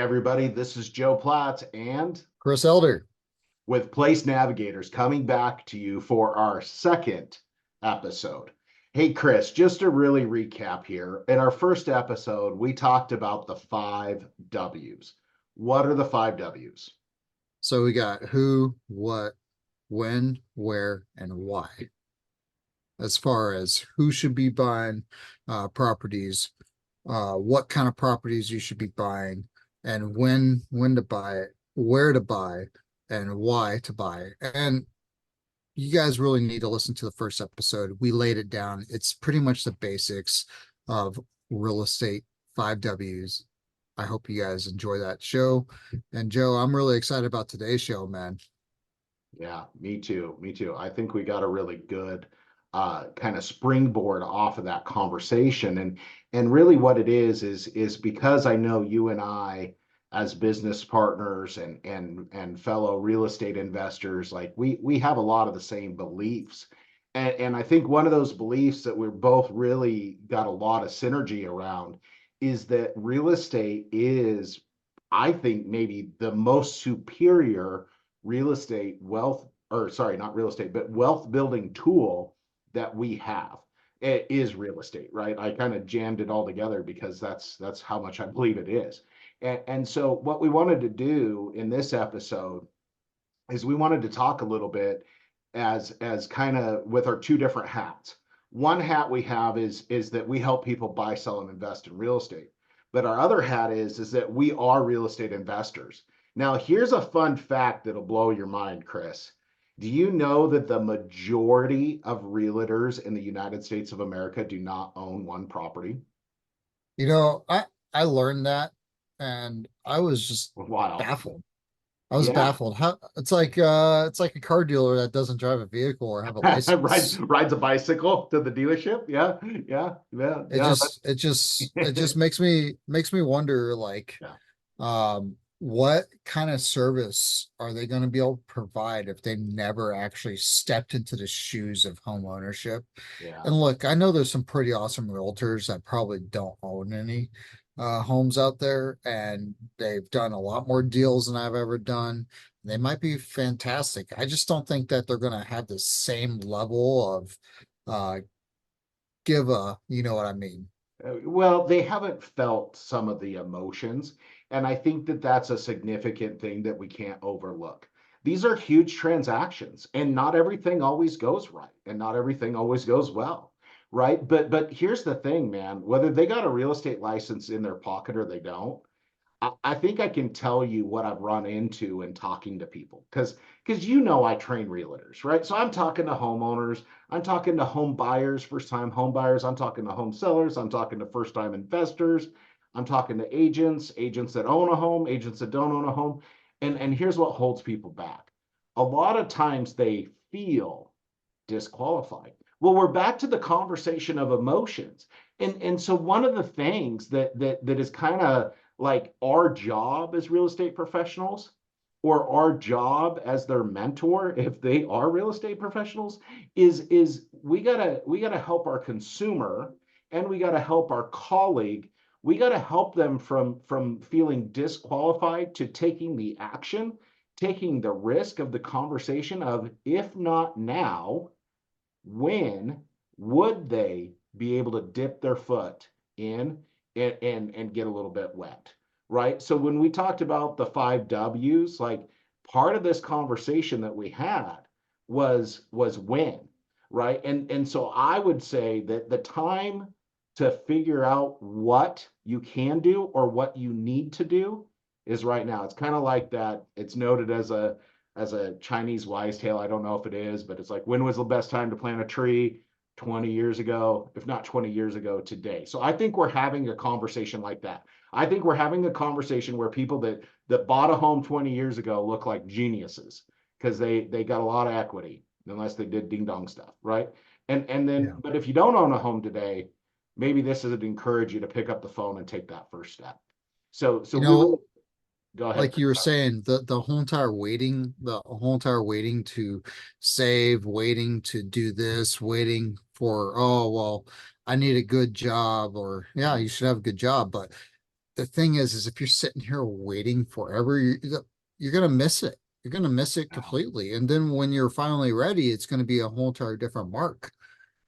everybody, this is Joe Platt and Chris Elder. with Place Navigators coming back to you for our second episode. Hey, Chris, just to really recap here, in our first episode, we talked about the five W's. What are the five W's? So we got who, what, when, where, and why. As far as who should be buying properties, what kind of properties you should be buying, and when to buy it, where to buy, and why to buy it. And you guys really need to listen to the first episode. We laid it down. It's pretty much the basics of real estate, five W's. I hope you guys enjoy that show. And Joe, I'm really excited about today's show, man. Yeah, me too. Me too. I think we got a really good kind of springboard off of that conversation. And really what it is because I know you and I as business partners and fellow real estate investors, like we have a lot of the same beliefs. And I think one of those beliefs that we're both really got a lot of synergy around is that real estate is, I think, maybe the most superior real estate wealth, or sorry, not real estate, but wealth building tool that we have. It is real estate, right? I kind of jammed it all together because that's how much I believe it is. And so what we wanted to do in this episode is we wanted to talk a little bit as kind of with our two different hats. One hat we have is that we help people buy, sell, and invest in real estate. But our other hat is that we are real estate investors. Now, here's a fun fact that'll blow your mind, Chris. Do you know that the majority of realtors in the United States of America do not own one property? You know, I learned that and I was just Wow. baffled. I was Yeah. baffled. How it's like a car dealer that doesn't drive a vehicle or have a rides license. rides a bicycle to the dealership. Yeah, yeah, yeah, It yeah. just it just it just makes me wonder like Yeah, what kind of service are they going to be able to provide if they never actually stepped into the shoes of home ownership? yeah. And look, I know there's some pretty awesome realtors that probably don't own any homes out there, and they've done a lot more deals than I've ever done. They might be fantastic. I just don't think that they're going to have the same level of uh, you know what I mean? Well, they haven't felt some of the emotions, and I think that that's a significant thing that we can't overlook. These are huge transactions, and not everything always goes right, and not everything always goes well, right? But here's the thing, man, whether they got a real estate license in their pocket or they don't, I think I can tell you what I've run into in talking to people because you know I train realtors, right? So I'm talking to homeowners, I'm talking to home buyers, first time home buyers, I'm talking to home sellers, I'm talking to first time investors, I'm talking to agents, agents that own a home, agents that don't own a home. And here's what holds people back. A lot of times they feel disqualified. Well, we're back to the conversation of emotions. And so one of the things that is kind of like our job as real estate professionals or our job as their mentor if they are real estate professionals is we got to help our consumer and we got to help our colleague. We got to help them from feeling disqualified to taking the action, taking the risk of the conversation of if not now, when would they be able to dip their foot in and get a little bit wet, right? So when we talked about the five W's, like part of this conversation that we had was when, right? And so I would say that the time to figure out what you can do or what you need to do is right now. It's kind of like that. It's noted as a Chinese wise tale. I don't know if it is, but it's like, when was the best time to plant a tree? 20 years ago, if not 20 years ago today. So I think we're having a conversation like that. I think we're having a conversation where people that bought a home 20 years ago look like geniuses because they got a lot of equity, unless they did ding dong stuff, right? And then, Yeah. but if you don't own a home today, maybe this would encourage you to pick up the phone and take that first step. So You we know, really go ahead. like you were saying, the whole entire waiting to save, waiting to do this, waiting for, oh, well, I need a good job, or yeah, you should have a good job, but the thing is if you're sitting here waiting forever, you're gonna miss it. You're gonna miss it Yeah. completely. And then when you're finally ready, it's gonna be a whole entire different mark.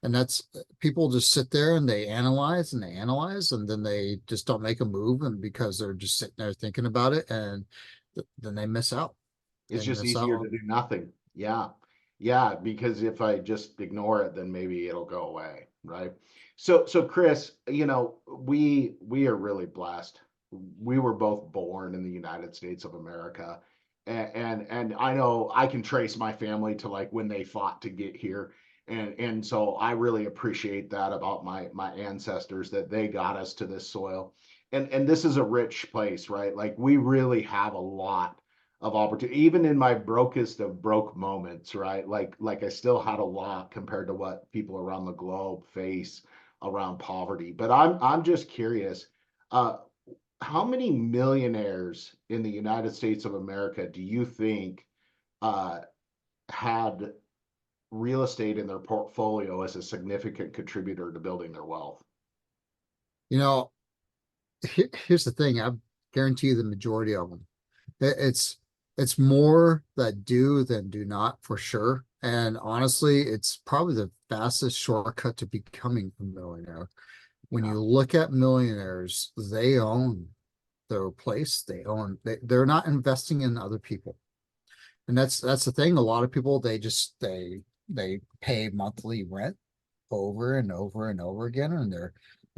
And that's people just sit there and they analyze and they analyze and then they just don't make a move, and because they're just sitting there thinking about it, and then they miss out. It's They just miss easier out. to do nothing. Yeah. Yeah, because if I just ignore it, then maybe it'll go away, right? So Chris, we are really blessed. We were both born in the United States of America. And I know I can trace my family to like when they fought to get here. And so I really appreciate that about my ancestors, that they got us to this soil. And this is a rich place, right? Like we really have a lot of opportunity, even in my brokest of broke moments, right? Like I still had a lot compared to what people around the globe face around poverty. But I'm just curious, uh, how many millionaires in the United States of America do you think uh, had real estate in their portfolio as a significant contributor to building their wealth? You know, here's the thing. I guarantee you the majority of them. It's it's more that do than do not for sure. And honestly, it's probably the fastest shortcut to becoming a millionaire. When Yeah, you look at millionaires, they own their place. They're not investing in other people. And that's the thing. A lot of people, they pay monthly rent over and over and over again, and they're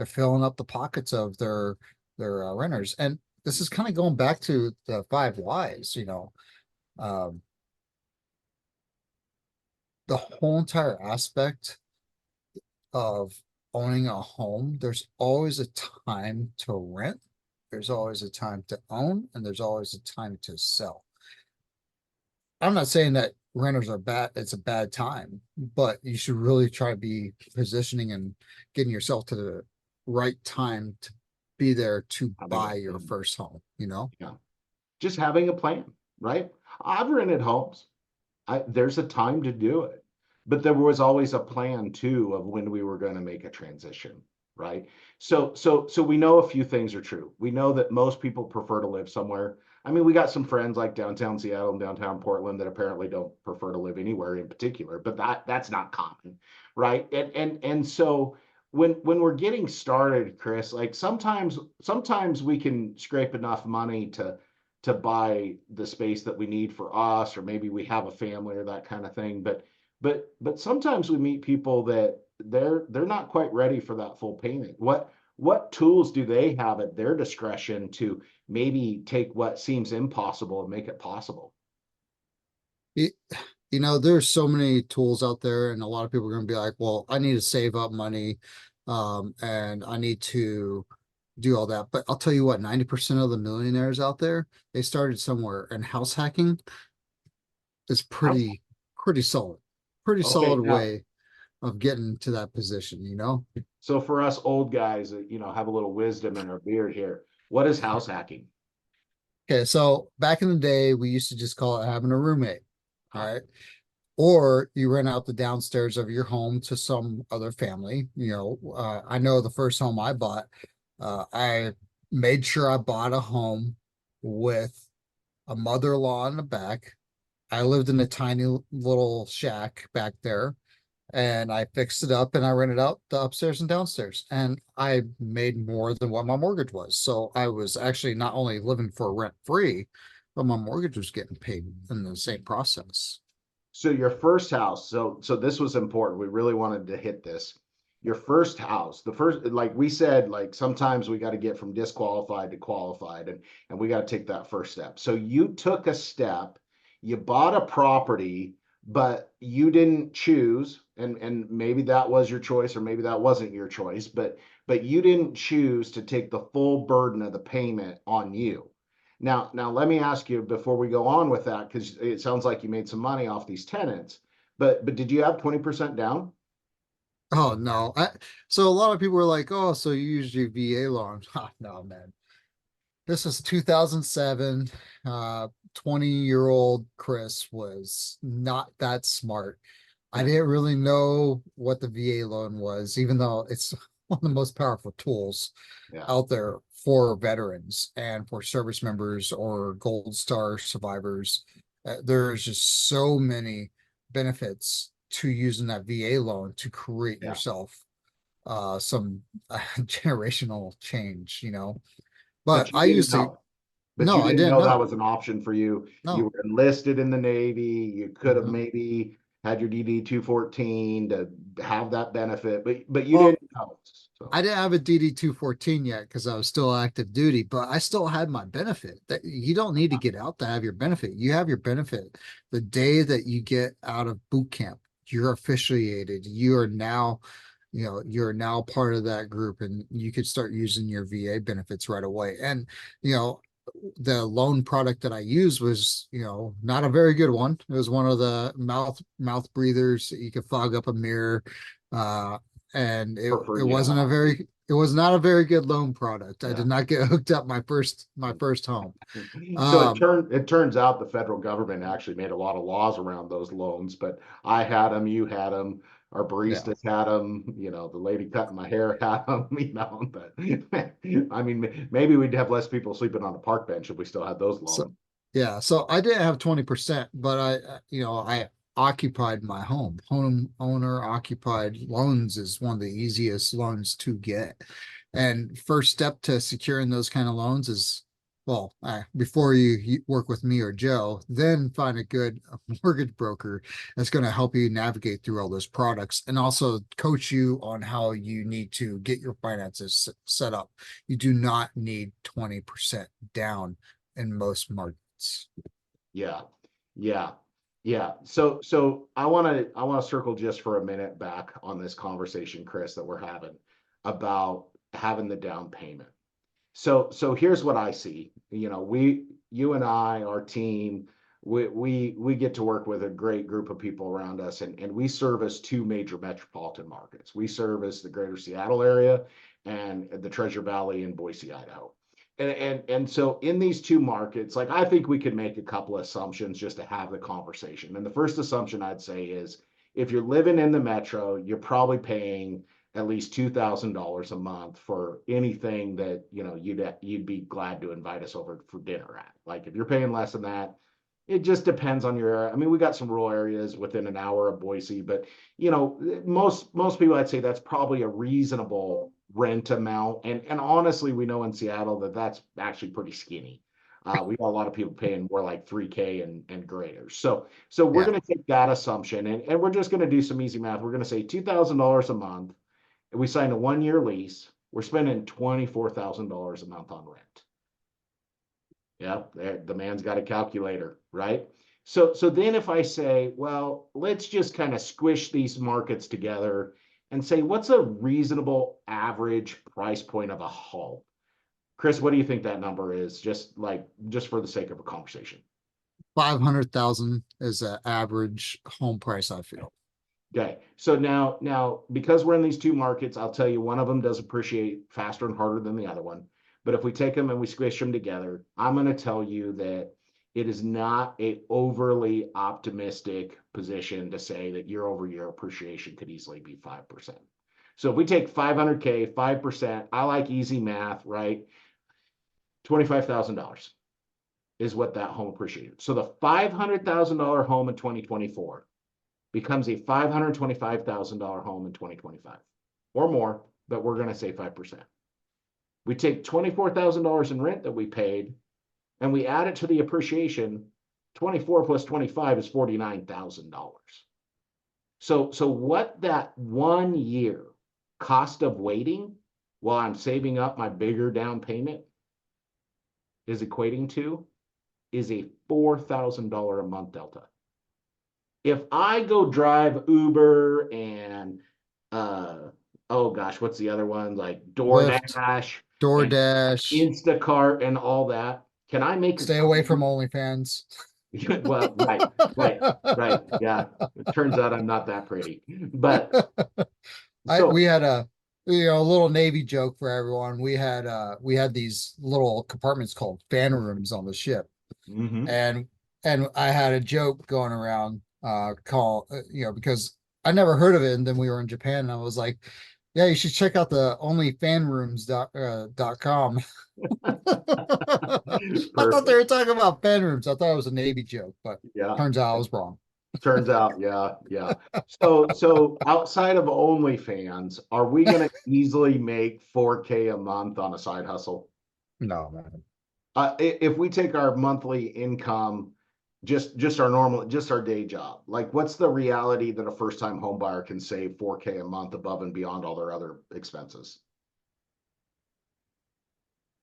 filling up the pockets of their renters. And this is kind of going back to the five whys, um, the whole entire aspect of owning a home. There's always a time to rent, there's always a time to own, and there's always a time to sell. I'm not saying that renters are bad, it's a bad time, but you should really try to be positioning and getting yourself to the right time to be there to having a buy your plan. first home, you know? Yeah, just having a plan, right? I've rented homes. There's a time to do it, but there was always a plan too of when we were going to make a transition, right? So we know a few things are true. We know that most people prefer to live somewhere. I mean, we got some friends like downtown Seattle and downtown Portland that apparently don't prefer to live anywhere in particular, but that's not common, right? And so when we're getting started, Chris, like sometimes we can scrape enough money to buy the space that we need for us, or maybe we have a family or that kind of thing. But sometimes we meet people that they're not quite ready for that full payment. What tools do they have at their discretion to maybe take what seems impossible and make it possible? You, there's so many tools out there, and a lot of people are going to be like, well, I need to save up money, and I need to do all that. But I'll tell you what, 90% of the millionaires out there, they started somewhere, and house hacking is House. pretty solid, pretty Okay, solid now, way of getting to that position, you know? so for us old guys that have a little wisdom in our beard here, what is house hacking? Okay, so back in the day, we used to just call it having a roommate. All Ah, right. Or you rent out the downstairs of your home to some other family. I know the first home I bought, I made sure I bought a home with a mother-in-law in the back. I lived in a tiny little shack back there, and I fixed it up and I rented out the upstairs and downstairs. And I made more than what my mortgage was. So I was actually not only living for rent free, but my mortgage was getting paid in the same process. So your first house, so this was important. We really wanted to hit this. Your first house, the first, like we said, like sometimes we got to get from disqualified to qualified, and we got to take that first step. So you took a step, you bought a property, but you didn't choose, and maybe that was your choice, or maybe that wasn't your choice, but you didn't choose to take the full burden of the payment on you. Now let me ask you before we go on with that, because it sounds like you made some money off these tenants, but did you have 20% down? Oh no. So a lot of people were like, "Oh, so you used your VA loan." No, man. This is 2007. 20-year-old Chris was not that smart. I Yeah. didn't really know what the VA loan was, even though it's one of the most powerful tools Yeah. out there for veterans and for service members or Gold Star survivors. There's just so many benefits to using that VA loan to create Yeah. yourself some generational change, you know. But But you I didn't used to, know. But no, you I didn't didn't know that know. was an option for you. You No. were enlisted in the Navy. You could have Mhm. maybe had your DD 214 to have that benefit, but you Well, didn't know. So I didn't have a DD 214 yet because I was still active duty, but I still had my benefit. That you don't need to get out to have your benefit. You have your benefit the day that you get out of boot camp. You're officiated. You are now, you know, you're now part of that group, and you could start using your VA benefits right away. And you know, the loan product that I used was, you know, not a very good one. It was one of the mouth breathers that you could fog up a mirror. Uh, and it for you to wasn't a have. very it was not a very good loan product. I Yeah. did not get hooked up my first home. So Um, it turns out the federal government actually made a lot of laws around those loans, but I had them, you had them, our yeah. baristas had them, you know, the lady cutting my hair had them, you know, but I mean, maybe we'd have less people sleeping on the park bench if we still had those So loans. yeah, so I didn't have 20%, but you know, I occupied my home. Home owner occupied loans is one of the easiest loans to get. And first step to securing those kind of loans is, well, before you work with me or Joe, then find a good mortgage broker that's going to help you navigate through all those products and also coach you on how you need to get your finances set up. You do not need 20% down in most markets. Yeah. Yeah. Yeah. So I want to circle just for a minute back on this conversation, Chris, that we're having about having the down payment. So here's what I see. You know, you and I, our team, we get to work with a great group of people around us, and we service two major metropolitan markets. We service the greater Seattle area and the Treasure Valley in Boise, Idaho. And so in these two markets, like I think we could make a couple of assumptions just to have the conversation. And the first assumption I'd say is if you're living in the metro, you're probably paying at least $2,000 a month for anything that you know you'd be glad to invite us over for dinner at. Like if you're paying less than that, it just depends on your. I mean, we got some rural areas within an hour of Boise, but you know, most people I'd say that's probably a reasonable rent amount. And honestly, we know in Seattle that that's actually pretty skinny. We got a lot of people paying more like 3K and greater. So we're Yeah, going to take that assumption and we're just going to do some easy math. We're going to say $2,000 a month and we signed a 1 year lease, we're spending $24,000 a month on rent. Yeah, the man's got a calculator, right? So then if I say, well, let's just kind of squish these markets together and say, what's a reasonable average price point of a home? Chris, what do you think that number is? Just for the sake of a conversation. 500,000 is an average home price, I feel. Okay, so now because we're in these two markets, I'll tell you one of them does appreciate faster and harder than the other one. But if we take them and we squish them together, I'm going to tell you that it is not a overly optimistic position to say that year over year appreciation could easily be 5%. So if we take 500K, 5%, I like easy math, right? $25,000 is what that home appreciated. So the $500,000 home in 2024 becomes a $525,000 home in 2025 or more, but we're going to say 5%. We take $24,000 in rent that we paid and we add it to the appreciation. 24 plus 25 is $49,000. So what that 1 year cost of waiting while I'm saving up my bigger down payment is equating to is a $4,000 a month delta. If I go drive Uber and oh gosh, what's the other one? Like Lyft, DoorDash and DoorDash, Instacart and all that. Can I make a stay away from OnlyFans. well, right. Yeah. It turns out I'm not that pretty. But so We had a a little Navy joke for everyone. We had these little compartments called fan rooms on the ship. mhm. And I had a joke going around because I never heard of it, and then we were in Japan and I was like, Yeah, you should check out the onlyfanrooms.com. I thought they Perfect. were talking about fan rooms. I thought it was a Navy joke, but Yeah. turns out I was wrong. Turns out, yeah, yeah. So outside of OnlyFans, are we gonna easily make 4K a month on a side hustle? No, man. If we take our monthly income, just our normal, just our day job, like what's the reality that a first-time home buyer can save 4K a month above and beyond all their other expenses?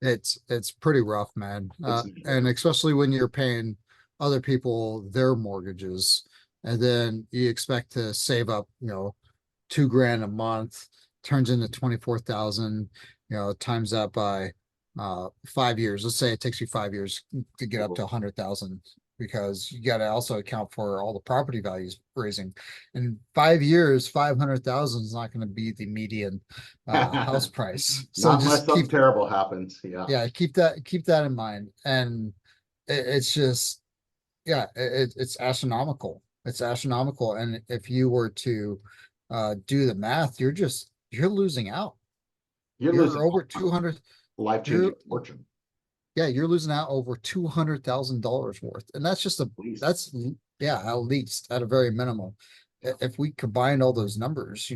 It's pretty rough, man. It's And negligible. especially when you're paying other people their mortgages, and then you expect to save up, 2 grand a month, turns into 24,000, times that by 5 years. Let's say it takes you 5 years to get up to 100,000, because you got to also account for all the property values raising. In 5 years, 500,000 is not going to be the median house price. So Not unless just something keep, terrible happens. Yeah. yeah, keep that in mind. And it's just, yeah, it's astronomical. It's astronomical. And if you were to do the math, you're losing out. You're losing You're over 200. life-changing You're fortune, Yeah, you're losing out over $200,000 worth. And that's just at least. that's, yeah, at least at a very minimum. Yeah. If we combined all those numbers,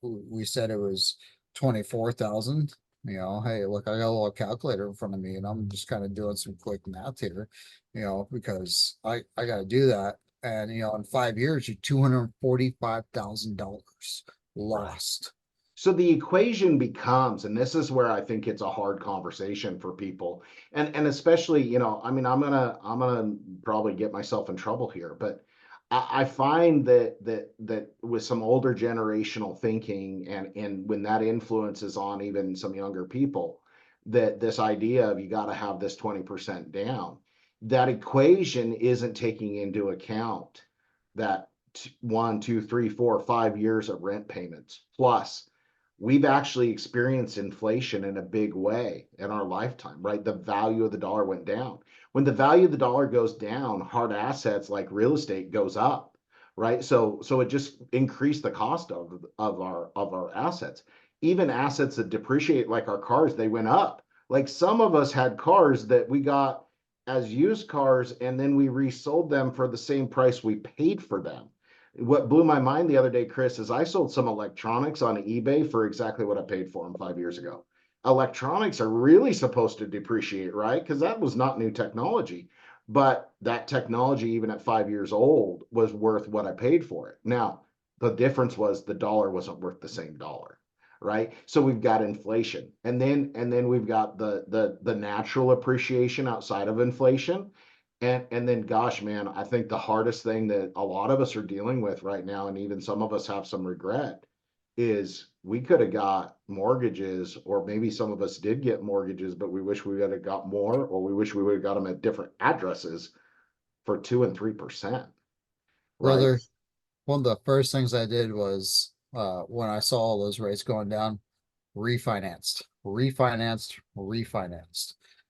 we said it was 24,000. Hey, look, I got a little calculator in front of me, and I'm just kind of doing some quick math here, because I got to do that. And in 5 years, you're $245,000 Right. lost. So the equation becomes, and this is where I think it's a hard conversation for people, and especially, I mean, I'm gonna probably get myself in trouble here, but I find that with some older generational thinking, and when that influences on even some younger people, that this idea of you got to have this 20% down, that equation isn't taking into account that 1, 2, 3, 4, 5 years of rent payments plus we've actually experienced inflation in a big way in our lifetime, right? The value of the dollar went down. When the value of the dollar goes down, hard assets like real estate goes up, right? So it just increased the cost of our assets. Even assets that depreciate like our cars, they went up. Like some of us had cars that we got as used cars and then we resold them for the same price we paid for them. What blew my mind the other day, Chris, is I sold some electronics on eBay for exactly what I paid for them 5 years ago. Electronics are really supposed to depreciate, right? Because that was not new technology. But that technology, even at 5 years old, was worth what I paid for it. Now, the difference was the dollar wasn't worth the same dollar, right? So we've got inflation, and then we've got the natural appreciation outside of inflation, and then gosh, man, I think the hardest thing that a lot of us are dealing with right now, and even some of us have some regret, is we could have got mortgages, or maybe some of us did get mortgages, but we wish we would have got more, or we wish we would have got them at different addresses for 2 and 3%, right? Brother, one of the first things I did was, when I saw all those rates going down, refinanced.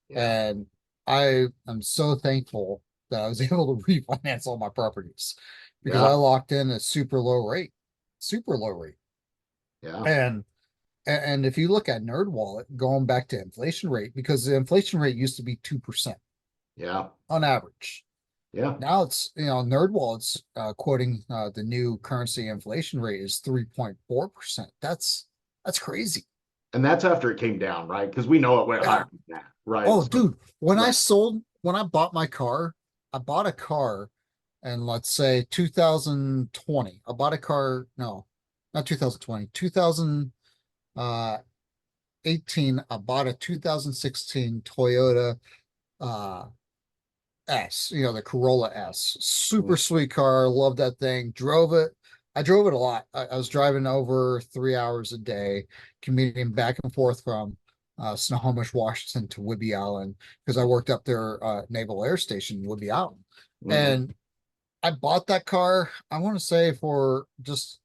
Yeah. And I am so thankful that I was able to refinance all my properties, because I Yeah. locked in a super low rate. Yeah. And and if you look at NerdWallet, going back to inflation rate, because the inflation rate used to be 2% Yeah. on average. Yeah. Now it's, NerdWallet's quoting the new currency inflation rate is 3.4%. That's crazy. And that's after it came down, right? Because we know it went higher Yeah. than that, right? Oh, So, dude, right. when I bought my car, I bought a car and let's say 2020. I bought a car, no, not 2020, 2018. I bought a 2016 Toyota uh S, the Corolla S. Super sweet car. Love that thing. Drove it. I drove it a lot. I was driving over 3 hours a day, commuting back and forth from Snohomish, Washington to Whidbey Island, because I worked up there, Naval Air Station, Whidbey Island. Mhm. And I bought that car, I want to say, for just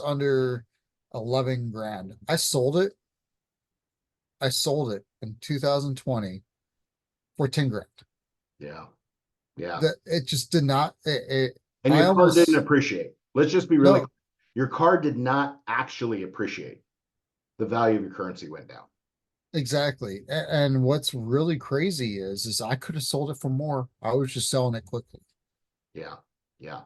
under 11 grand. I sold it in 2020 for 10 grand. Yeah. Yeah. That it just did not, And I your car didn't almost, appreciate. Let's just be really clear. no, Your car did not actually appreciate. the value of your currency went down. Exactly. And what's really crazy is I could have sold it for more. I was just selling it quickly. Yeah, yeah.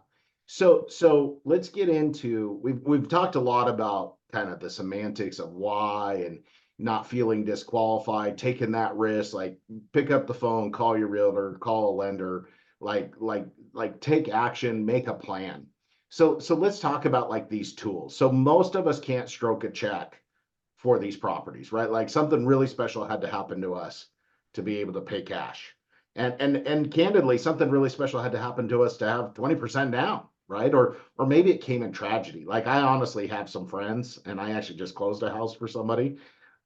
So let's get into we've talked a lot about kind of the semantics of why and not feeling disqualified, taking that risk, like pick up the phone, call your realtor, call a lender, like take action, make a plan. So let's talk about like these tools. So most of us can't stroke a check for these properties, right? Like something really special had to happen to us to be able to pay cash. And candidly, something really special had to happen to us to have 20% down, right? Or maybe it came in tragedy. Like I honestly have some friends, and I actually just closed a house for somebody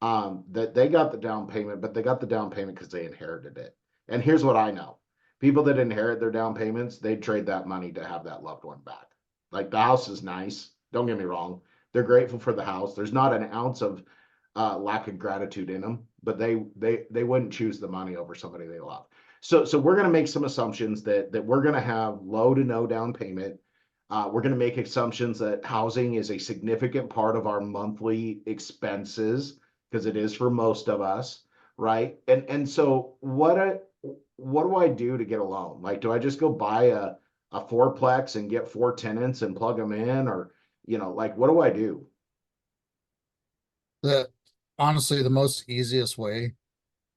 that they got the down payment, but they got the down payment because they inherited it. And here's what I know: people that inherit their down payments, they'd trade that money to have that loved one back. Like the house is nice. Don't get me wrong. They're grateful for the house. There's not an ounce of lack of gratitude in them, but they wouldn't choose the money over somebody they love. So we're going to make some assumptions that we're going to have low to no down payment. We're going to make assumptions that housing is a significant part of our monthly expenses because it is for most of us, right? And so what do I do to get a loan? Like, do I just go buy a fourplex and get four tenants and plug them in, or like what do I do? The honestly, the most easiest way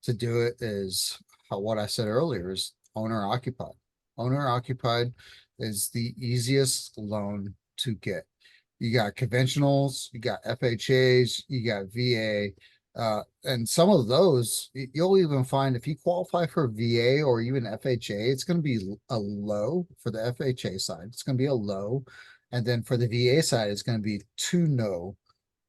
to do it is what I said earlier is owner occupied. Owner occupied is the easiest loan to get. You got conventionals, you got FHAs, you got VA, and some of those you'll even find if you qualify for VA or even FHA, it's going to be a low for the FHA side. It's going to be a low, and then for the VA side, it's going to be too no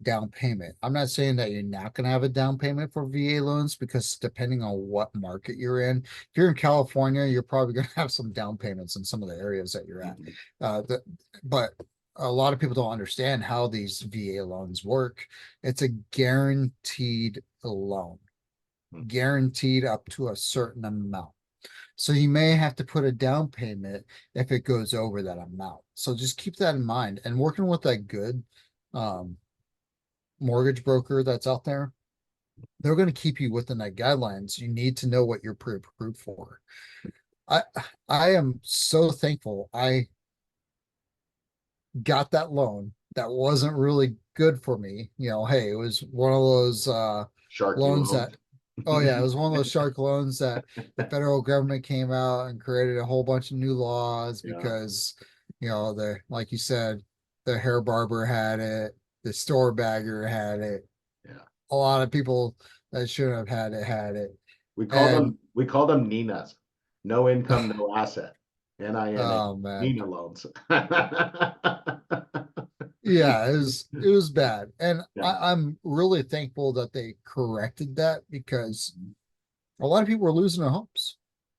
down payment. I'm not saying that you're not going to have a down payment for VA loans because depending on what market you're in, if you're in California, you're probably going to have some down payments in some of the areas that you're at. Mhm. But a lot of people don't understand how these VA loans work. It's a guaranteed loan, guaranteed up to a certain amount. So you may have to put a down payment if it goes over that amount. So just keep that in mind. And working with that good um, mortgage broker that's out there, they're going to keep you within that guidelines. You need to know what you're pre-approved for. I I am so thankful I got that loan that wasn't really good for me. Hey, it was one of those Sharky loans loans. that oh yeah, it was one of those shark loans that the federal government came out and created a whole bunch of new laws Yeah, because the like you said, the hair barber had it, the store bagger had it, yeah. a lot of people that shouldn't have had it. We call And them we call them Ninas. No income, no asset. NINA. oh man, Nina loans. yeah, it was bad. And Yeah, I'm really thankful that they corrected that because a lot of people were losing their homes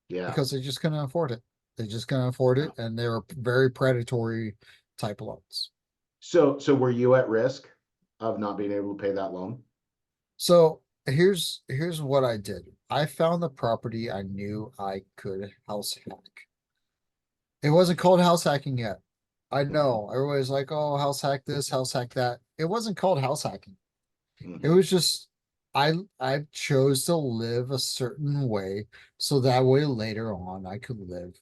yeah, because they just couldn't afford it. They just couldn't afford yeah. it, and they were very predatory type loans. So were you at risk of not being able to pay that loan? So here's what I did. I found the property I knew I could house hack. It wasn't called house hacking yet. I Mhm, know everybody's like, oh, house hack this, house hack that. It wasn't called house hacking. It mhm. was just I chose to live a certain way so that way later on I could live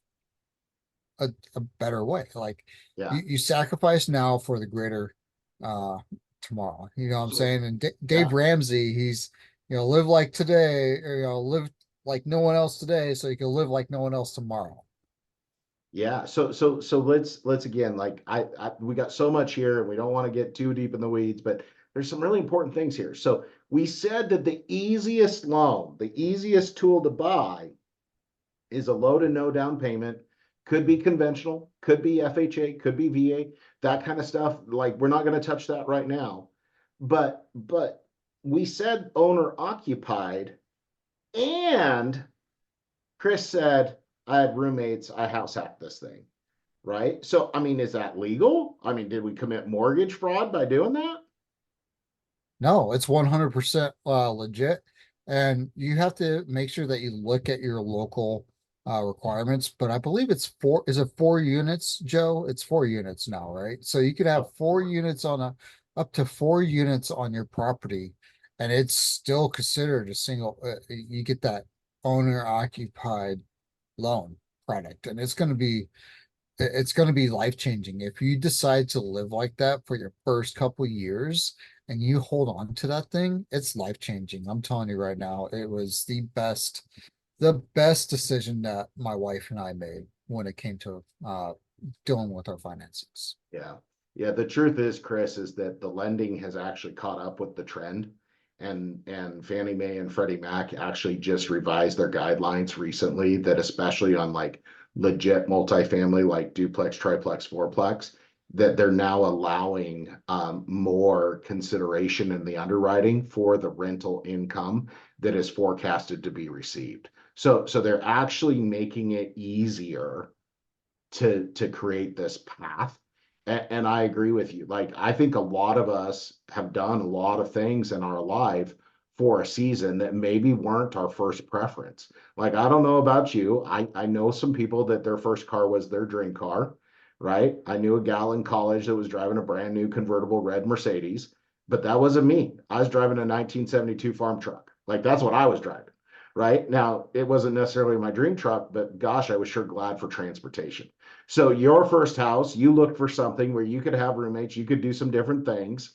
a better way. Like Yeah. you sacrifice now for the greater uh tomorrow. You know what I'm So saying? And yeah, Dave Ramsey, he's live like today, or live like no one else today so you can live like no one else tomorrow. yeah. So let's again, like I we got so much here and we don't want to get too deep in the weeds, but there's some really important things here. So we said that the easiest loan, the easiest tool to buy is a low to no down payment. Could be conventional, could be FHA, could be VA, that kind of stuff. Like we're not going to touch that right now. But we said owner occupied, and Chris said I had roommates, I house hacked this thing, right? So I mean, is that legal? I mean, did we commit mortgage fraud by doing that? No, it's 100% legit. And you have to make sure that you look at your local requirements. But I believe is it 4 units, Joe? It's 4 units now, right? So you could have Oh, four units on up to 4 units on your property, and it's still considered a single, you get that owner occupied loan product, and it's going to be life changing if you decide to live like that for your first couple years and you hold on to that thing. It's life changing. I'm telling you right now, it was the best decision that my wife and I made when it came to dealing with our finances. Yeah. Yeah. The truth is, Chris, is that the lending has actually caught up with the trend. And Fannie Mae and Freddie Mac actually just revised their guidelines recently that especially on like legit multifamily, like duplex, triplex, fourplex, that they're now allowing more consideration in the underwriting for the rental income that is forecasted to be received. So they're actually making it easier to create this path. And I agree with you. Like, I think a lot of us have done a lot of things in our life for a season that maybe weren't our first preference. Like, I don't know about you. I know some people that their first car was their dream car, right? I knew a gal in college that was driving a brand new convertible red Mercedes, but that wasn't me. I was driving a 1972 farm truck. Like, that's what I was driving. Right now, it wasn't necessarily my dream truck, but gosh, I was sure glad for transportation. So your first house, you looked for something where you could have roommates, you could do some different things.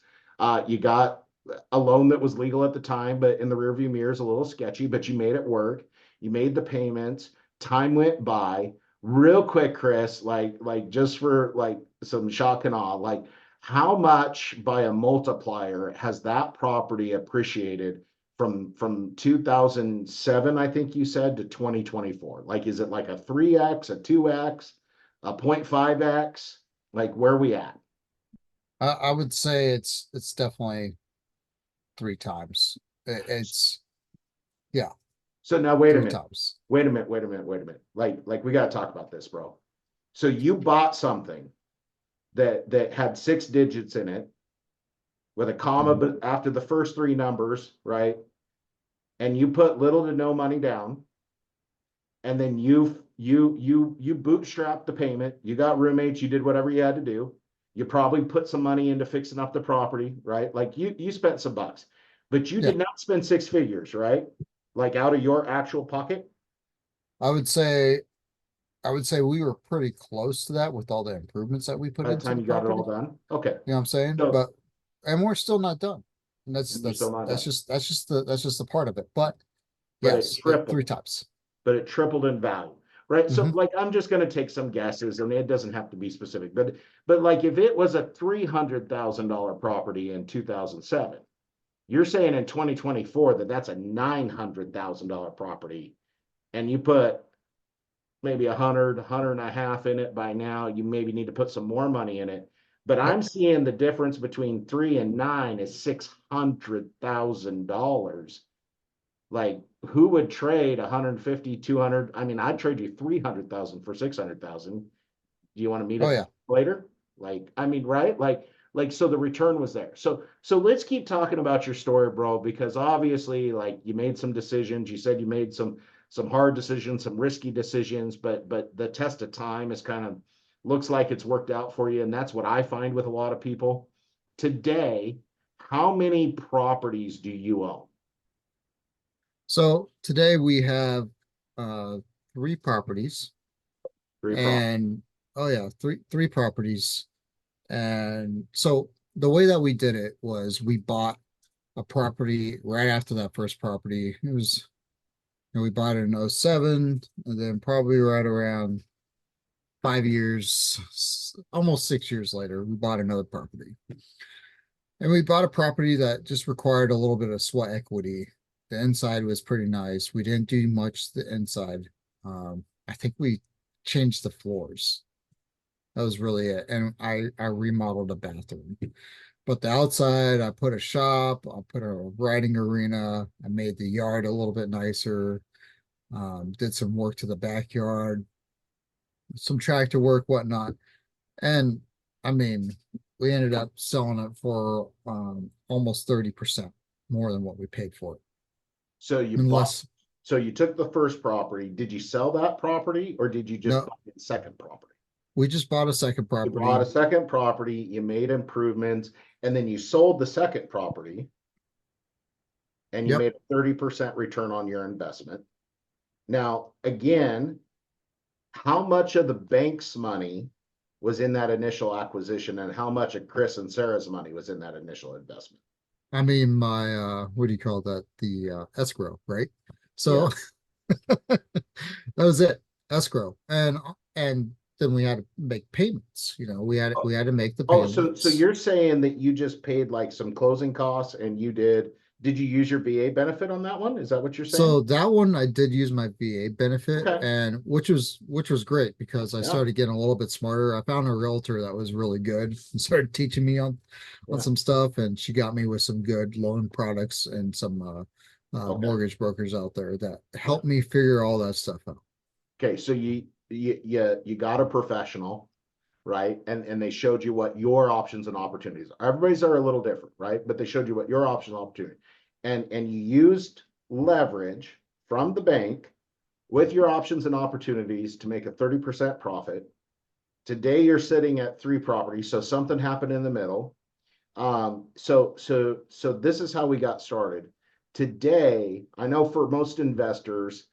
You got a loan that was legal at the time, but in the rearview mirror is a little sketchy, but you made it work. You made the payments. Time went by real quick, Chris. Like just for like some shock and awe, like how much by a multiplier has that property appreciated from 2007, I think you said, to 2024? Like, is it like a 3x, a 2x? A 0.5x? Like, where are we at? I would say it's definitely 3 times. It's yeah, So now wait a three minute. times. Wait a minute, wait a minute, wait a minute. Like we got to talk about this, bro. So you bought something that had 6 digits in it with a comma Mhm. but after the first three numbers, right? And you put little to no money down, and then you bootstrapped the payment. You got roommates, you did whatever you had to do. You probably put some money into fixing up the property, right? Like you spent some bucks, but you Yeah, did not spend 6 figures, right? Like out of your actual pocket I would say I would say we were pretty close to that with all the improvements that we put by the into time the you got it all property. done. Okay. You know what I'm saying? So But and we're still not done. And you're still not done. that's just the part of it. But But it yes, three tripled. times. But it tripled in value. Right. So Hmm. like I'm just gonna take some guesses and it doesn't have to be specific, but like if it was a $300,000 property in 2007, you're saying in 2024 that that's a $900,000 property, and you put maybe a hundred and a half in it by now. You maybe need to put some more money in it. But Yep. I'm seeing the difference between 3 and 9 is $600,000. Like, who would trade 150, 200? I mean, I'd trade you 300,000 for 600,000. Do you want to meet Oh us yeah. later? Like, I mean, right? Like, so the return was there. So let's keep talking about your story, bro, because obviously, like, you made some decisions. You said you made some hard decisions, some risky decisions, but the test of time is kind of looks like it's worked out for you, and that's what I find with a lot of people today. How many properties do you own? So today we have uh 3 properties Three properties. and oh yeah, three properties. And so the way that we did it was we bought a property right after that first property. It was, we bought it in '07, and then probably right around 5 years, almost 6 years later, we bought another property. And we bought a property that just required a little bit of sweat equity. The inside was pretty nice. We didn't do much to the inside. I think we changed the floors. That was really it. And I remodeled a bathroom. But the outside, I put a shop, I put a riding arena, I made the yard a little bit nicer, did some work to the backyard, some tractor work, whatnot. And I mean, we ended up selling it for almost 30% more than what we paid for it. So you bought, Unless, so you took the first property. Did you sell that property or did you just no, buy the second property? We just bought a second You bought a property. second property, you made improvements, and then you sold the second property and you Yep. made a 30% return on your investment. Now, again, how much of the bank's money was in that initial acquisition and how much of Chris and Sarah's money was in that initial investment? I mean, my what do you call that? The escrow, right? Yeah. So that was it, escrow, and then we had to make payments. We had to make the Oh, so payments. you're saying that you just paid like some closing costs and did you use your VA benefit on that one? Is that what you're saying? So that one I did use my VA benefit, Okay. and which was great because I Yeah. started getting a little bit smarter. I found a realtor that was really good and started teaching me on Yeah. some stuff, and she got me with some good loan products and some Okay. mortgage brokers out there that Yeah. helped me figure all that stuff out. Okay. So you got a professional, right? And they showed you what your options and opportunities are. Everybody's are a little different, right? But they showed you what your options and opportunity. And you used leverage from the bank with your options and opportunities to make a 30% profit. Today you're sitting at three properties, so something happened in the middle. So this is how we got started. Today, I know for most investors,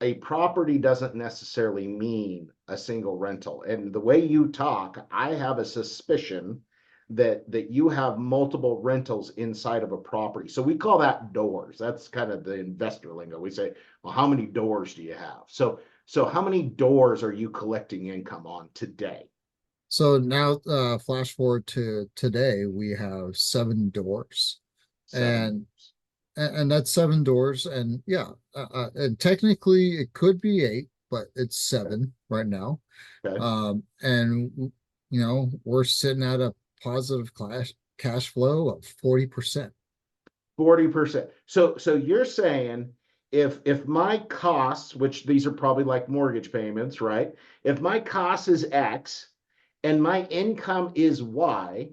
a property doesn't necessarily mean a single rental. And the way you talk, I have a suspicion that you have multiple rentals inside of a property. So we call that doors. That's kind of the investor lingo. We say, well, how many doors do you have? So how many doors are you collecting income on today? So now, flash forward to today, we have 7 doors, Seven. and and that's 7 doors, and yeah, and technically it could be 8, but it's Okay. 7 right now. Okay. And we're sitting at a positive cash flow of 40%. 40%. So you're saying if my costs, which these are probably like mortgage payments, right? If my cost is X and my income is Y,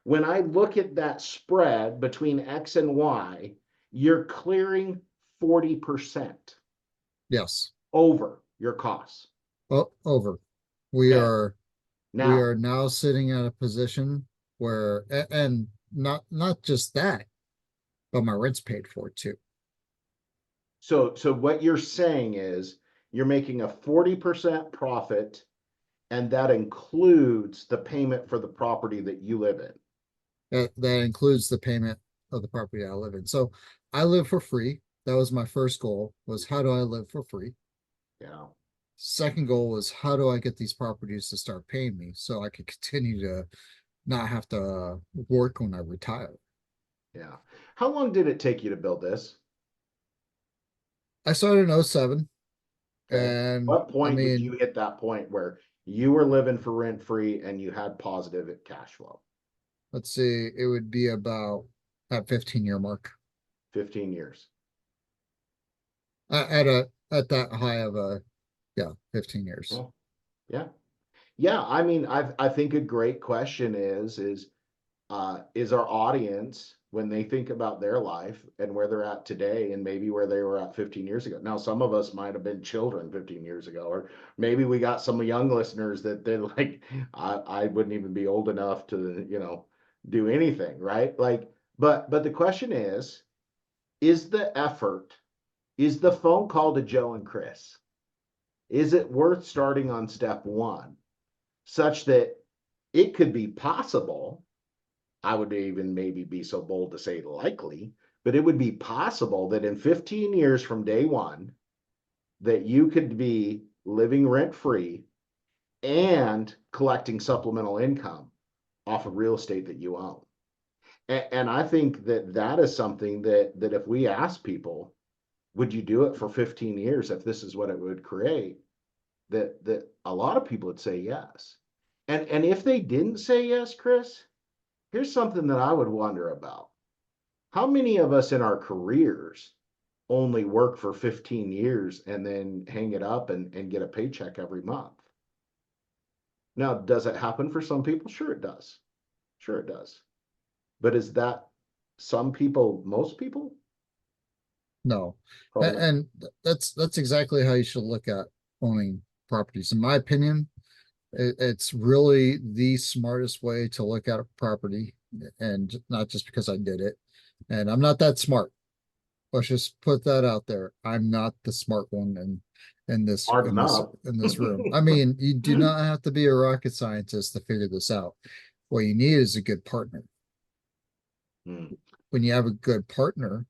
when I look at that spread between X and Y, you're clearing 40% Yes. over your costs. Over. We Okay. are we Now, are now sitting at a position where, and not just that, but my rent's paid for too. so what you're saying is you're making a 40% profit and that includes the payment for the property that you live in. That includes the payment of the property I live in. So I live for free. That was my first goal, was how do I live for free? Yeah. Second goal was how do I get these properties to start paying me so I could continue to not have to work when I retire. Yeah. How long did it take you to build this? I started in '07, Okay. and What I point did you mean, hit that point where you were living for rent free and you had positive cash flow? let's see, it would be about that 15-year mark. 15 years. At that high of a, yeah, 15 years. Yeah. Yeah. Yeah. I mean, I think a great question is our audience when they think about their life and where they're at today and maybe where they were at 15 years ago. Now, some of us might have been children 15 years ago, or maybe we got some young listeners that they're like, I wouldn't even be old enough to, do anything, right? Like, but the question is the effort, is the phone call to Joe and Chris, is it worth starting on step one such that it could be possible? I would even maybe be so bold to say likely, but it would be possible that in 15 years from day one, that you could be living rent free and collecting supplemental income off of real estate that you own. And I think that that is something that if we ask people, would you do it for 15 years if this is what it would create? That a lot of people would say yes. And if they didn't say yes, Chris, here's something that I would wonder about. How many of us in our careers only work for 15 years and then hang it up and get a paycheck every month? Now, does it happen for some people? Sure, it does. Sure, it does. But is that some people, most people? No. Probably not. And that's exactly how you should look at owning properties. In my opinion, It's really the smartest way to look at a property, and not just because I did it. And I'm not that smart. Let's just put that out there. I'm not the smart one in this Hard in this enough. in this room. I mean, you do not have to be a rocket scientist to figure this out. What you need is a good partner. Mm, When you have a good partner,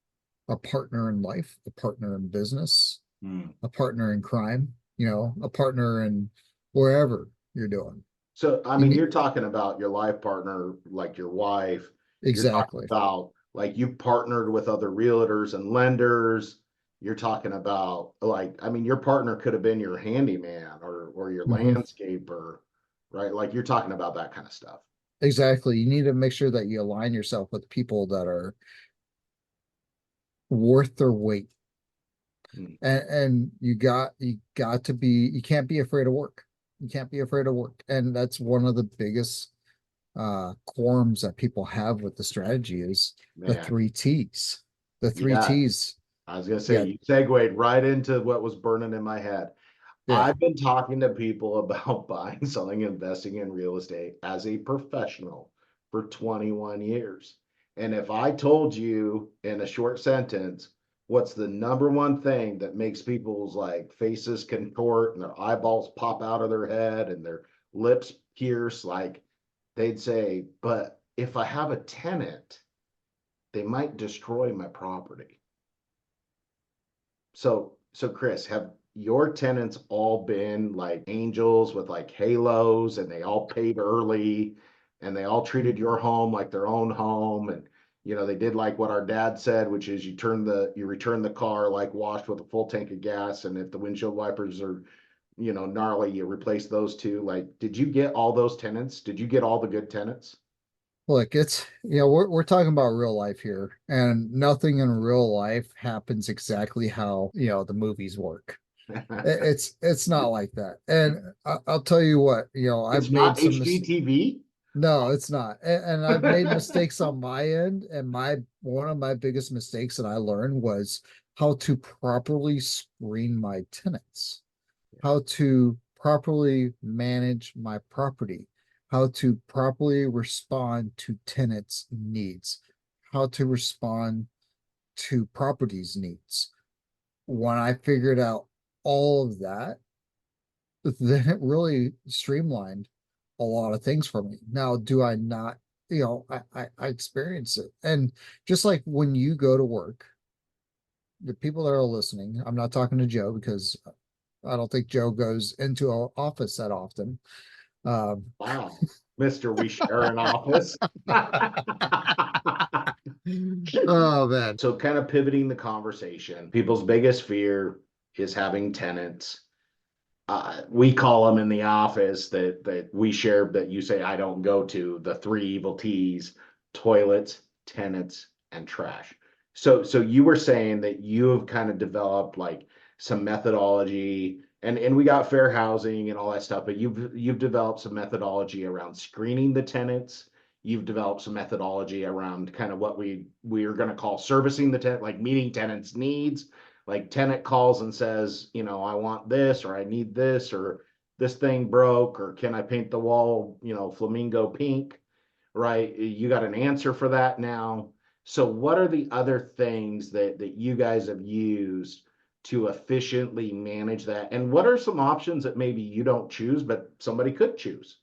a partner in life, a partner in business, mm. a partner in crime, a partner in wherever you're doing. So, I You mean, need you're talking about your life partner, like your wife. You're talking exactly. about like you partnered with other realtors and lenders. You're talking about like, I mean, your partner could have been your handyman or your Mhm. landscaper, right? Like you're talking about that kind of stuff. Exactly. You need to make sure that you align yourself with people that are worth their weight. Mm, And you got to be you can't be afraid of work. You can't be afraid of work. And that's one of the biggest quorums that people have with the strategy is the man, three T's. The three yeah. T's. I was gonna say Yeah, you segued right into what was burning in my head. yeah. I've been talking to people about buying, selling, investing in real estate as a professional for 21 years. And if I told you in a short sentence, what's the number one thing that makes people's like faces contort and their eyeballs pop out of their head and their lips pierce, like they'd say, but if I have a tenant, they might destroy my property. So Chris, have your tenants all been like angels with like halos and they all paid early and they all treated your home like their own home and they did like what our dad said, which is you return the car like washed with a full tank of gas, and if the windshield wipers are gnarly, you replace those too. Like, did you get all those tenants? Did you get all the good tenants? Look, it's we're talking about real life here, and nothing in real life happens exactly how the movies work. It's not like that. And I'll tell you what, I've It's made not some mis HGTV. no, it's not. And I've made mistakes on my end, and my one of my biggest mistakes that I learned was how to properly screen my tenants, how to properly manage my property, how to properly respond to tenants' needs, how to respond to properties' needs. When I figured out all of that, then it really streamlined a lot of things for me. Now, do I not, I experience it. And just like when you go to work, the people that are listening, I'm not talking to Joe because I don't think Joe goes into an office that often. Um, Wow, Mr. We share an office. oh man. So, kind of pivoting the conversation, people's biggest fear is having tenants. We call them in the office that we share that you say I don't go to, the three evil T's: toilets, tenants, and trash. So you were saying that you have kind of developed like some methodology, and we got fair housing and all that stuff, but you've developed some methodology around screening the tenants. You've developed some methodology around kind of what we are going to call servicing the tenant, like meeting tenants' needs. Like tenant calls and says, I want this, or I need this, or this thing broke, or can I paint the wall, flamingo pink, right? You got an answer for that now. So what are the other things that you guys have used to efficiently manage that? And what are some options that maybe you don't choose, but somebody could choose?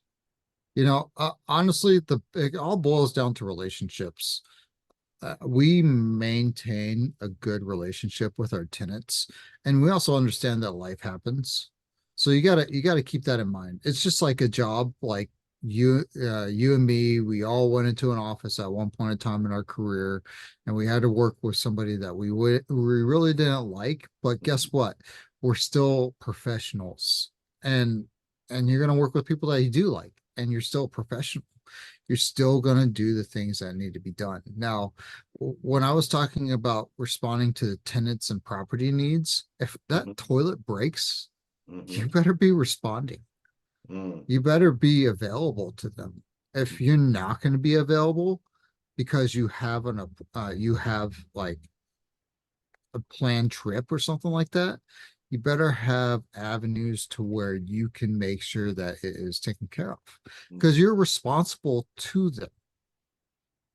Honestly, it all boils down to relationships. We maintain a good relationship with our tenants, and we also understand that life happens. So you gotta keep that in mind. It's just like a job, like you and me, we all went into an office at one point in time in our career, and we had to work with somebody that we really didn't like. But guess what? We're still professionals, and you're gonna work with people that you do like, and you're still a professional. You're still going to do the things that need to be done. Now, when I was talking about responding to tenants and property needs, if that Mm-hmm, toilet breaks, you mm-hmm, better be responding. mm-hmm, You better be available to them. If you're not going to be available because you have like a planned trip or something like that, you better have avenues to where you can make sure that it is taken care of because you're responsible to them.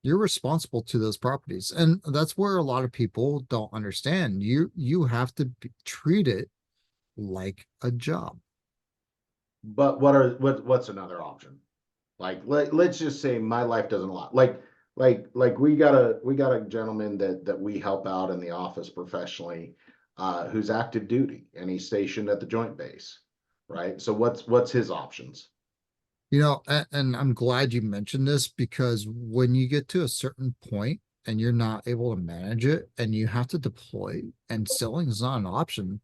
You're responsible to those properties. And that's where a lot of people don't understand. You have to treat it like a job. But what's another option? Like let's just say my life doesn't allow. Like we got a gentleman that we help out in the office professionally, who's active duty and he's stationed at the Joint Base, right? So what's his options? And I'm glad you mentioned this because when you get to a certain point and you're not able to manage it and you have to deploy and selling is not an option,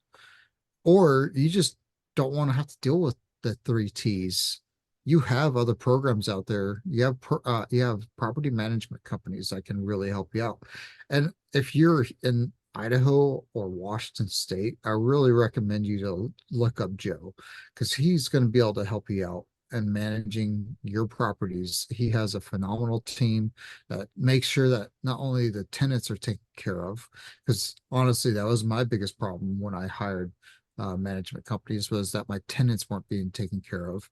or you just don't want to have to deal with the three T's. You have other programs out there. You have property management companies that can really help you out. And if you're in Idaho or Washington State, I really recommend you to look up Joe because he's going to be able to help you out and managing your properties. He has a phenomenal team that makes sure that not only the tenants are taken care of, because honestly, that was my biggest problem when I hired management companies was that my tenants weren't being taken care of.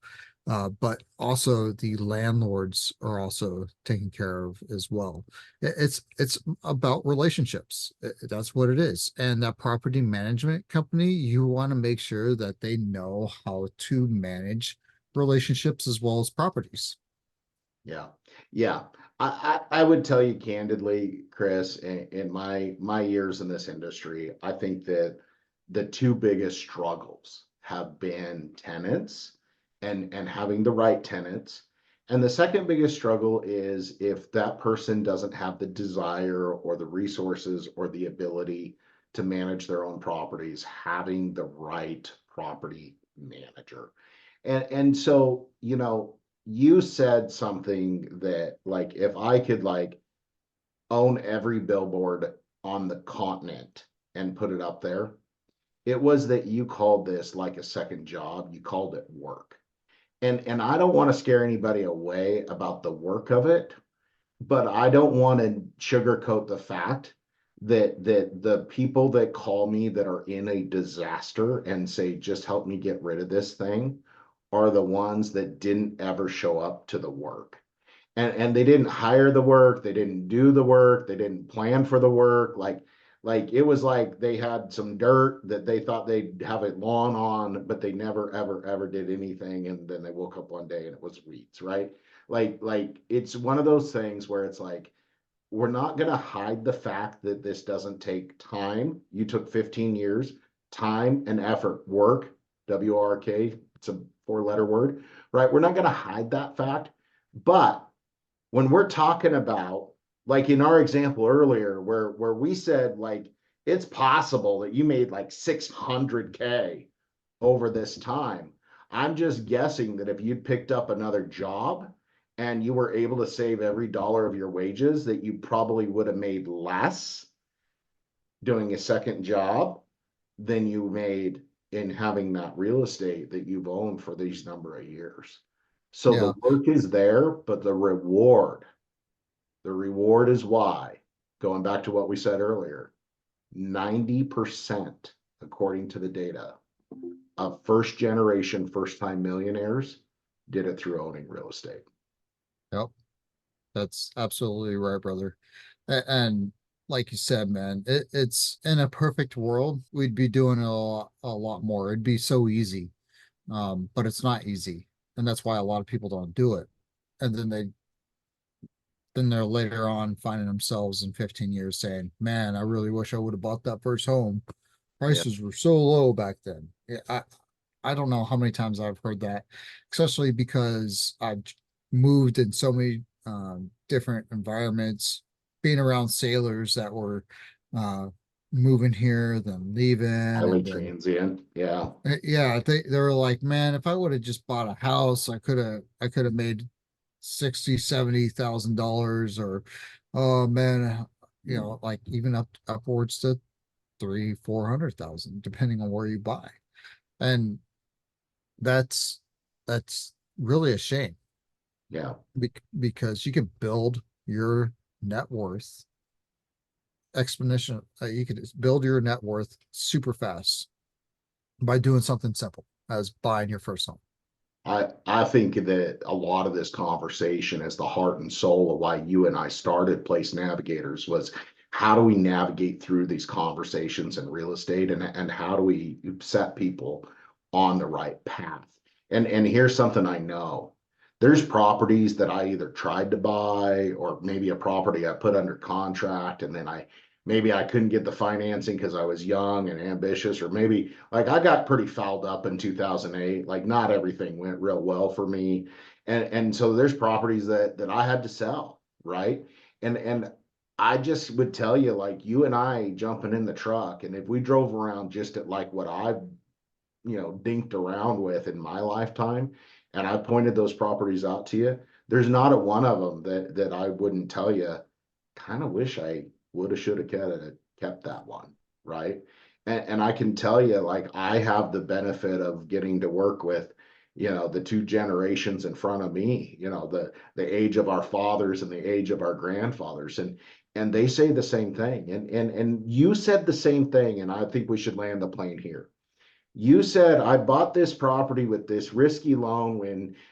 But also the landlords are also taken care of as well. It's about relationships. That's what it is. And that property management company, you want to make sure that they know how to manage relationships as well as properties. Yeah, yeah. I would tell you candidly, Chris, in my years in this industry, I think that the two biggest struggles have been tenants and having the right tenants. And the second biggest struggle is if that person doesn't have the desire or the resources or the ability to manage their own properties, having the right property manager. And so, you said something that like if I could like own every billboard on the continent and put it up there, it was that you called this like a second job. You called it work. And I don't want to scare anybody away about the work of it, but I don't want to sugarcoat the fact that the people that call me that are in a disaster and say, just help me get rid of this thing, are the ones that didn't ever show up to the work. And they didn't hire the work, they didn't do the work, they didn't plan for the work. Like it was like they had some dirt that they thought they'd have a lawn on, but they never ever did anything. And then they woke up one day and it was weeds, right? Like it's one of those things where it's like we're not going to hide the fact that this doesn't take time. You took 15 years, time and effort, work, WRK, it's a four-letter word, right? We're not going to hide that fact. But when we're talking about, like in our example earlier, where we said like it's possible that you made like 600K over this time. I'm just guessing that if you'd picked up another job and you were able to save every dollar of your wages, that you probably would have made less doing a second job than you made in having that real estate that you've owned for these number of years. So the Yeah. work is there, but the reward is why, going back to what we said earlier, 90%, according to the data, of first generation, first time millionaires did it through owning real estate. Yep. That's absolutely right, brother. And like you said, man, it's in a perfect world, we'd be doing a lot more. It'd be so easy. But it's not easy. And that's why a lot of people don't do it. And then they're later on finding themselves in 15 years saying, man, I really wish I would have bought that first home. Yeah. Prices were so low back then. I don't know how many times I've heard that, especially because I've moved in so many different environments, being around sailors that were uh, moving here, then leaving, Highly and then transient. Yeah. yeah, they were like, man, if I would have just bought a house, I could have made 60, 70,000 dollars, or oh man, like even upwards to 300, 400,000, depending on where you buy. And that's that's really a shame Yeah. because you can build your net worth exponential. You could build your net worth super fast by doing something simple as buying your first home. I think that a lot of this conversation is the heart and soul of why you and I started Place Navigators was how do we navigate through these conversations in real estate and how do we set people on the right path? And here's something I know. There's properties that I either tried to buy or maybe a property I put under contract and then maybe I couldn't get the financing because I was young and ambitious, or maybe like I got pretty fouled up in 2008. Like not everything went real well for me. And so there's properties that I had to sell, right? And I just would tell you, like you and I jumping in the truck, and if we drove around just at like what I've dinked around with in my lifetime, and I pointed those properties out to you, there's not a one of them that I wouldn't tell you, kind of wish I would have, should have kept that one, right? And I can tell you, like I have the benefit of getting to work with, the two generations in front of me, the age of our fathers and the age of our grandfathers, and they say the same thing. And you said the same thing, and I think we should land the plane here. You said I bought this property with this risky loan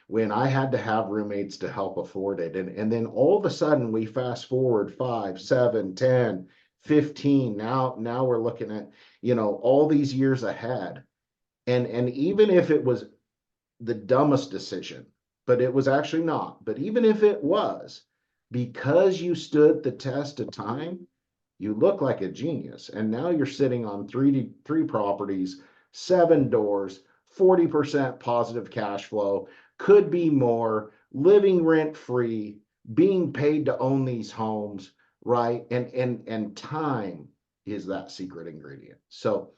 when I had to have roommates to help afford it. And then all of a sudden we fast forward 5, 7, 10, 15. Now we're looking at, all these years ahead. And even if it was the dumbest decision, but it was actually not. But even if it was, because you stood the test of time, you look like a genius. And now you're sitting on three properties, 7 doors, 40% positive cash flow, could be more, living rent free, being paid to own these homes, right? And time is that secret ingredient. So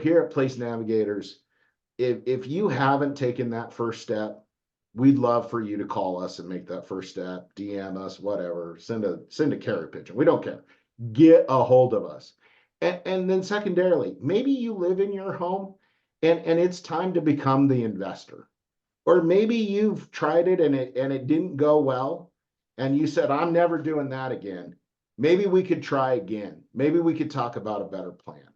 here at Place Navigators, if you haven't taken that first step, we'd love for you to call us and make that first step, DM us, whatever, send a carrier pigeon. We don't care. Get a hold of us. And then secondarily, maybe you live in your home and it's time to become the investor. Or maybe you've tried it and it didn't go well and you said, I'm never doing that again. Maybe we could try again. Maybe we could talk about a better plan,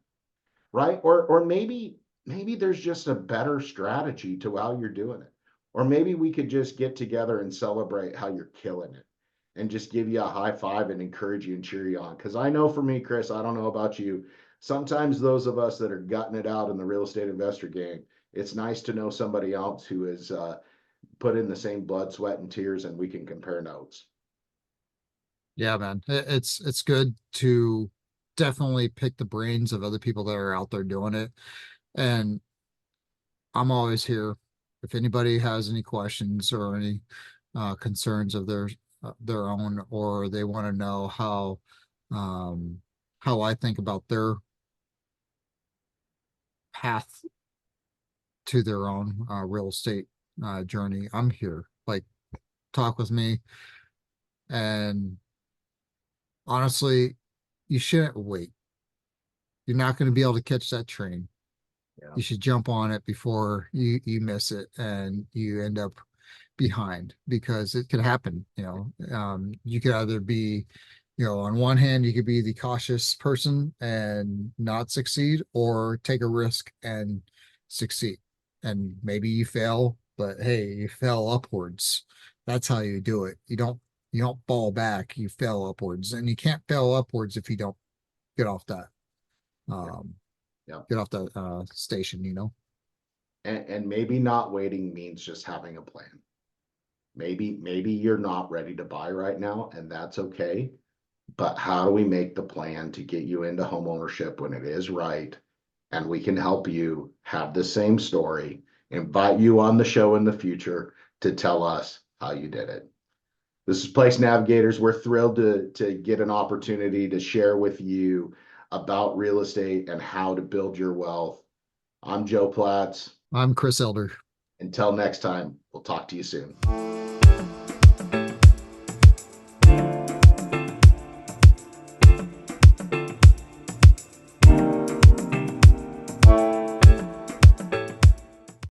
right? Or maybe there's just a better strategy to how you're doing it. Or maybe we could just get together and celebrate how you're killing it and just give you a high five and encourage you and cheer you on. Because I know for me, Chris, I don't know about you. Sometimes those of us that are gutting it out in the real estate investor game, it's nice to know somebody else who has put in the same blood, sweat, and tears, and we can compare notes. Yeah, man. It's good to definitely pick the brains of other people that are out there doing it. And I'm always here if anybody has any questions or any concerns of their own, or they want to know um how I think about their path to their own real estate journey. I'm here. Like, talk with me. And honestly, you shouldn't wait. You're not going to be able to catch that train. Yeah. You should jump on it before you miss it and you end up behind, because it could happen. You could either be, on one hand, you could be the cautious person and not succeed, or take a risk and succeed. And maybe you fail, but hey, you fell upwards. That's how you do it. You don't fall back, you fail upwards. And you can't fail upwards if you don't get off that Yeah. um Yeah. get off that station. And maybe not waiting means just having a plan. Maybe you're not ready to buy right now, and that's okay. But how do we make the plan to get you into home ownership when it is right? And we can help you have the same story, invite you on the show in the future to tell us how you did it. This is Place Navigators. We're thrilled to get an opportunity to share with you about real estate and how to build your wealth. I'm Joe Platts. I'm Chris Elder. Until next time, we'll talk to you soon.